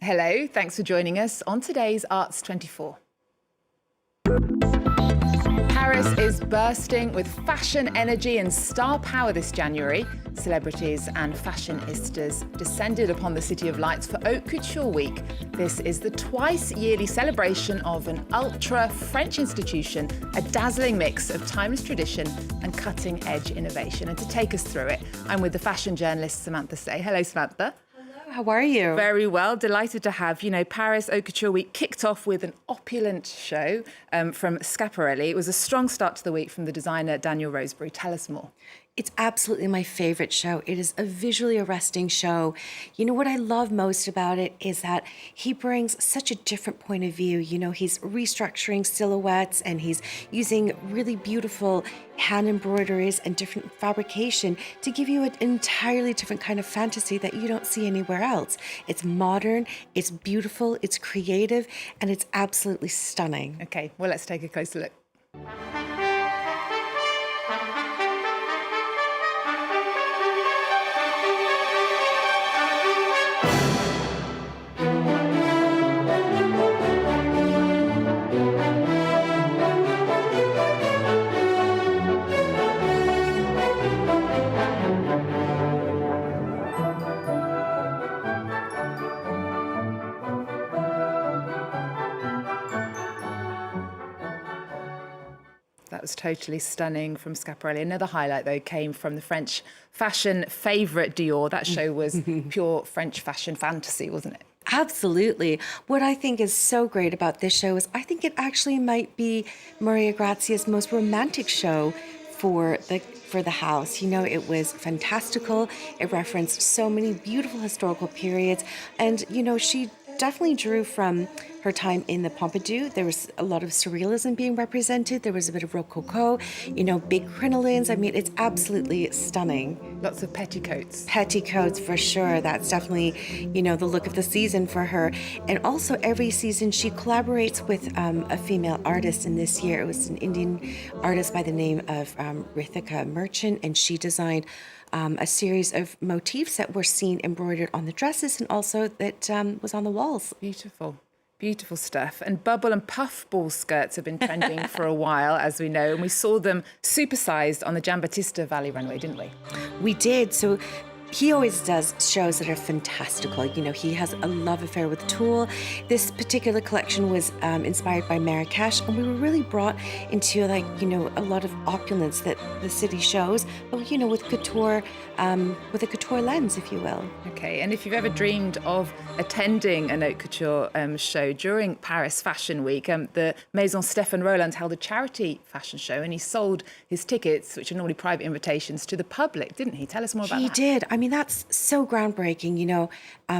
Hello, thanks for joining us on today's Arts 24. Paris is bursting with fashion energy and star power this January. Celebrities and fashionistas descended upon the City of Lights for Haute Couture Week. This is the twice-yearly celebration of an ultra-French institution, a dazzling mix of timeless tradition and cutting-edge innovation. And to take us through it, I'm with the fashion journalist Samantha Tse. Hello, Samantha. How are you? Very well. Delighted to have, Paris Haute Couture Week kicked off with an opulent show from Schiaparelli. It was a strong start to the week from the designer Daniel Rosebery. Tell us more. It's absolutely my favorite show. It is a visually arresting show. You know, what I love most about it is that he brings such a different point of view. You know, he's restructuring silhouettes and he's using really beautiful hand embroideries and different fabrication to give you an entirely different kind of fantasy that you don't see anywhere else. It's modern, it's beautiful, it's creative, and it's absolutely stunning. Okay, well, let's take a closer look. That was totally stunning from Schiaparelli. Another highlight, though, came from the French fashion favourite Dior. That show was pure French fashion fantasy, wasn't it? Absolutely. What I think is so great about this show is I think it actually might be Maria Grazia's most romantic show for the house. You know, it was fantastical. It referenced so many beautiful historical periods. And, you know, she definitely drew from her time in the Pompidou. There was a lot of surrealism being represented. There was a bit of Rococo, you know, big crinolines. I mean, it's absolutely stunning. Lots of petticoats. Petticoats, for sure. That's definitely, you know, the look of the season for her. And also every season she collaborates with a female artist. And this year it was an Indian artist by the name of Rithika Merchant, and she designed a series of motifs that were seen embroidered on the dresses and also that was on the walls. Beautiful. Beautiful stuff. And bubble and puff ball skirts have been trending for a while, as we know, and we saw them supersized on the Giambattista Valley runway, didn't we? We did. So he always does shows that are fantastical. You know, he has a love affair with tulle. This particular collection was inspired by Marrakesh, and we were really brought into, like, you know, a lot of opulence that the city shows, but, you know, with couture, with a couture lens, if you will. Okay, and if you've ever dreamed of attending an haute couture show during Paris Fashion Week, the Maison Stéphane Roland held a charity fashion show, and he sold his tickets, which are normally private invitations, to the public, didn't he? Tell us more about that. He did. I mean, that's so groundbreaking. You know,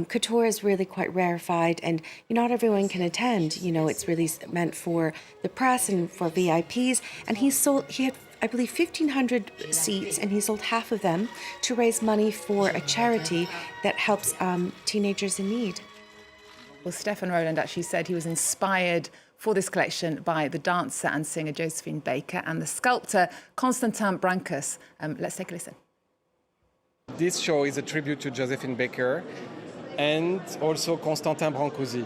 couture is really quite rarefied, and not everyone can attend. You know, it's really meant for the press and for VIPs. And he had, I believe, 1,500 seats, and he sold half of them to raise money for a charity that helps teenagers in need. Well, Stéphane Roland actually said he was inspired for this collection by the dancer and singer Josephine Baker and the sculptor Constantin Brancas. Let's take a listen. This show is a tribute to Josephine Baker and also Constantin Brancusi.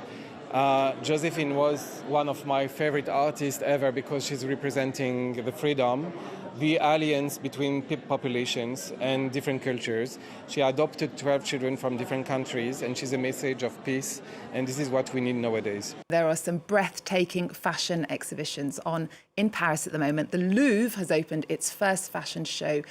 Josephine was one of my favorite artists ever because she's representing the freedom, the alliance between populations and different cultures. She adopted 12 children from different countries, and she's a message of peace, and this is what we need nowadays. There are some breathtaking fashion exhibitions on in Paris at the moment. The Louvre has opened its first fashion show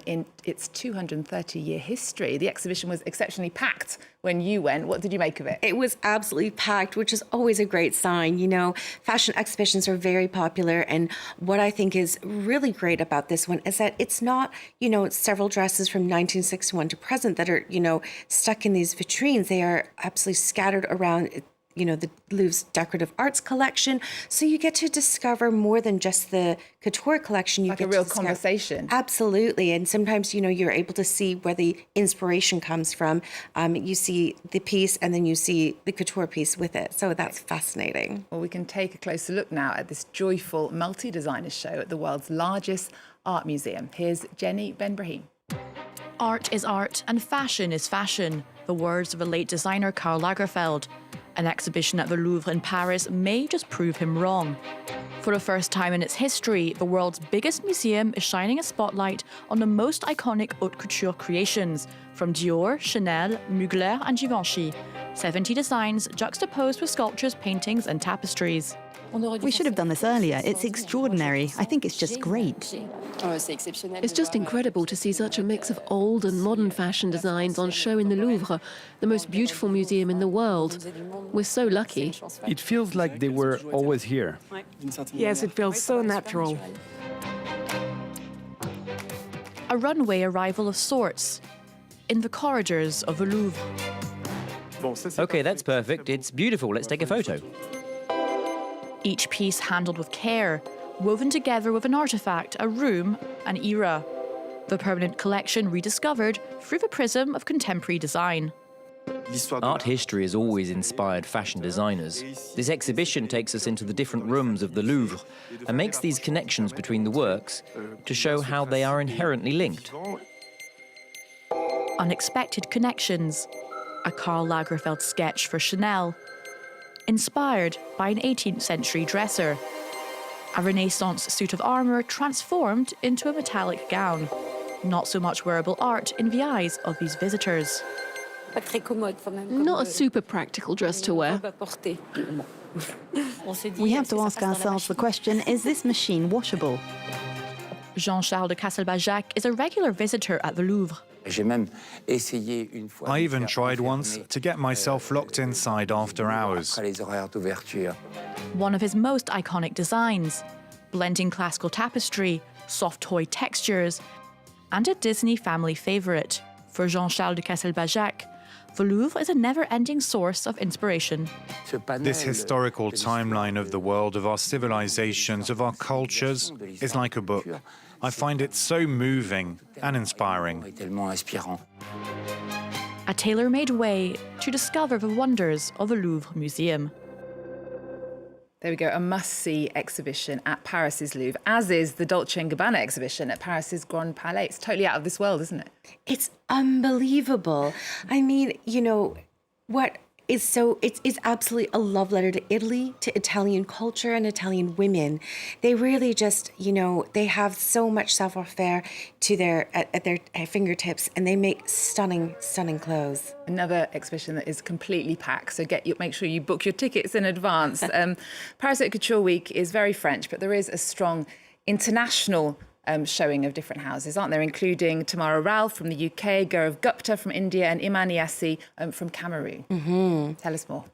in its 230-year history. The exhibition was exceptionally packed when you went. What did you make of it? It was absolutely packed, which is always a great sign. You know, fashion exhibitions are very popular, and what I think is really great about this one is that it's not, you know, several dresses from 1961 to present that are, you know, stuck in these vitrines. They are absolutely scattered around, you know, the Louvre's decorative arts collection. So you get to discover more than just the couture collection. You like get a real to conversation. Absolutely. And sometimes, you know, you're able to see where the inspiration comes from. You see the piece and then you see the couture piece with it. So that's fascinating. Well, we can take a closer look now at this joyful multi-designer show at the world's largest art museum. Here's Jenny Ben-Brahim. Art is art and fashion is fashion, the words of the late designer Karl Lagerfeld. An exhibition at the Louvre in Paris may just prove him wrong. For the first time in its history, the world's biggest museum is shining a spotlight on the most iconic haute couture creations, from Dior, Chanel, Mugler and Givenchy. 70 designs juxtaposed with sculptures, paintings and tapestries. We should have done this earlier. It's extraordinary. I think it's just great. It's just incredible to see such a mix of old and modern fashion designs on show in the Louvre, the most beautiful museum in the world. We're so lucky. It feels like they were always here. Yes, it feels so natural. A runway arrival of sorts in the corridors of the Louvre. OK, that's perfect. It's beautiful. Let's take a photo. Each piece handled with care, woven together with an artifact, a room, an era. The permanent collection rediscovered through the prism of contemporary design. Art history has always inspired fashion designers. This exhibition takes us into the different rooms of the Louvre and makes these connections between the works to show how they are inherently linked. Unexpected connections. A Karl Lagerfeld sketch for Chanel. Inspired by an 18th century dresser. A Renaissance suit of armour transformed into a metallic gown. Not so much wearable art in the eyes of these visitors. Not a super practical dress to wear. We have to ask ourselves the question, is this machine washable? Jean-Charles de Castelbajac is a regular visitor at the Louvre. I even tried once to get myself locked inside after hours. One of his most iconic designs, blending classical tapestry, soft toy textures, and a Disney family favourite. For Jean-Charles de Castelbajac, the Louvre is a never-ending source of inspiration. This historical timeline of the world, of our civilizations, of our cultures, is like a book. I find it so moving and inspiring. A tailor-made way to discover the wonders of the Louvre Museum. There we go, a must-see exhibition at Paris's Louvre, as is the Dolce & Gabbana exhibition at Paris's Grand Palais. It's totally out of this world, isn't it? It's unbelievable. I mean, you know, what is so, it's absolutely a love letter to Italy, to Italian culture and Italian women. They really just, you know, they have so much savoir-faire to at their fingertips, and they make stunning, stunning clothes. Another exhibition that is completely packed, so make sure you book your tickets in advance. Paris Haute Couture Week is very French, but there is a strong international showing of different houses, aren't there? Including Tamara Ralph from the UK, Gaurav Gupta from India, and Iman Yassi from Cameroon. Mm-hmm. Tell us more.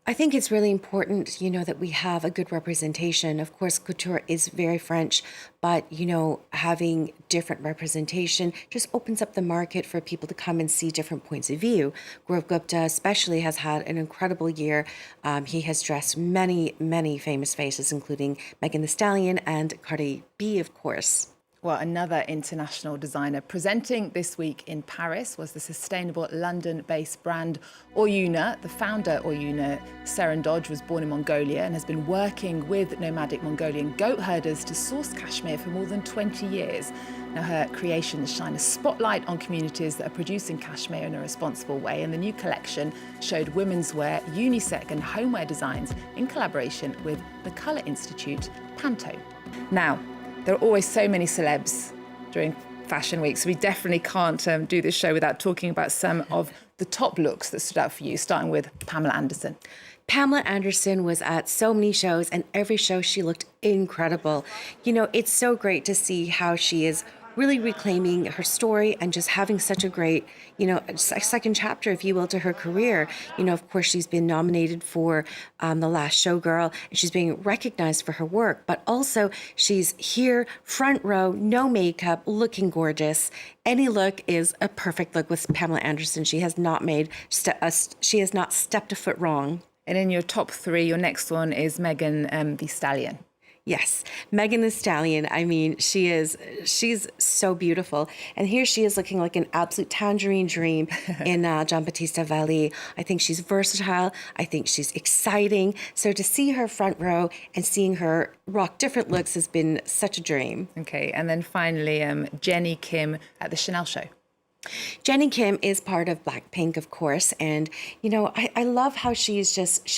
I think it's really important, you know, that we have a good representation. Of course, couture is very French, but, you know, having different representation just opens up the market for people to come and see different points of view. Gaurav Gupta especially has had an incredible year. He has dressed many, many famous faces, including Megan Thee Stallion and Cardi B, of course. Well, another international designer presenting this week in Paris was the sustainable London-based brand Oyuna. The founder, Oyuna Serendoj, was born in Mongolia and has been working with nomadic Mongolian goat herders to source cashmere for more than 20 years. Now, her creations shine a spotlight on communities that are producing cashmere in a responsible way, and the new collection showed women's wear, unisex and homeware designs in collaboration with the Colour Institute, Panto. Now, there are always so many celebs during Fashion Week, so we definitely can't do this show without talking about some of the top looks that stood out for you, starting with Pamela Anderson. Pamela Anderson was at so many shows, and every show she looked incredible. You know, it's so great to see how she is really reclaiming her story and just having such a great, you know, a second chapter, if you will, to her career. You know, of course, she's been nominated for The Last Showgirl, and she's being recognized for her work, but also she's here, front row, no makeup, looking gorgeous. Any look is a perfect look with Pamela Anderson. She has not stepped a foot wrong. And in your top three, your next one is Megan Thee Stallion. Yes, Megan Thee Stallion. I mean, she's so beautiful. And here she is looking like an absolute tangerine dream in Giambattista Valli. I think she's versatile. I think she's exciting. So to see her front row and seeing her rock different looks has been such a dream. Okay, and then finally, Jenny Kim at the Chanel show. Jenny Kim is part of Blackpink, of course. And, you know, I love how she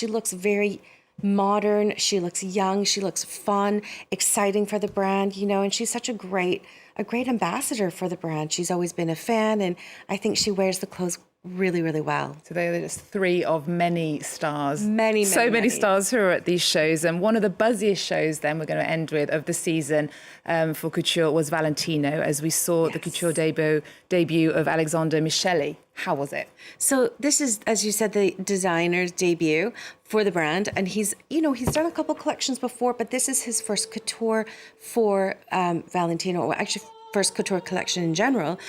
looks very modern. She looks young. She looks fun, exciting for the brand, you know, and she's such a great ambassador for the brand. She's always been a fan, and I think she wears the clothes really, really well. So they are just three of many stars. Many stars who are at these shows. And one of the buzziest shows then we're going to end with of the season for couture was Valentino, as we saw the couture debut of Alexander Michele. How was it? So this is, as you said, the designer's debut for the brand. And he's done a couple collections before, but this is his first couture for Valentino, or actually first couture collection in general.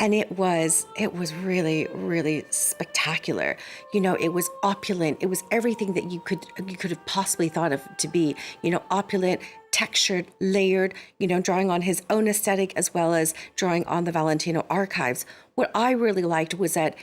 And it was really, really spectacular. You know, it was opulent. It was everything that you could have possibly thought of to be, you know, opulent, textured, layered, you know, drawing on his own aesthetic as well as drawing on the Valentino archives. What I really liked was that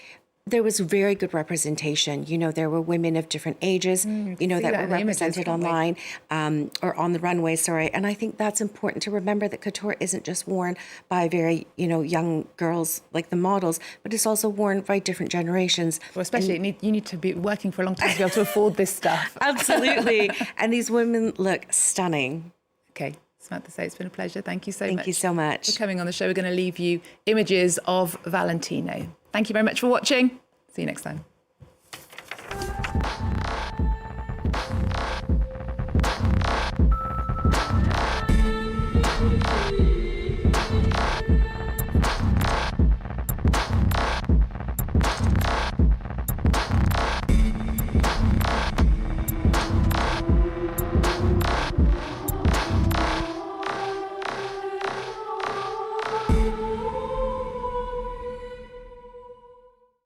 there was very good representation. You know, there were women of different ages, you know, that were represented online or on the runway, And I think that's important to remember, that couture isn't just worn by very, you know, young girls like the models, but it's also worn by different generations. Well, especially you need to be working for a long time to be able to afford this stuff. Absolutely. And these women look stunning. Okay. Samantha Tse, it's been a pleasure. Thank you so much. Thank you so much for coming on the show. We're going to leave you images of Valentino. Thank you very much for watching. See you next time.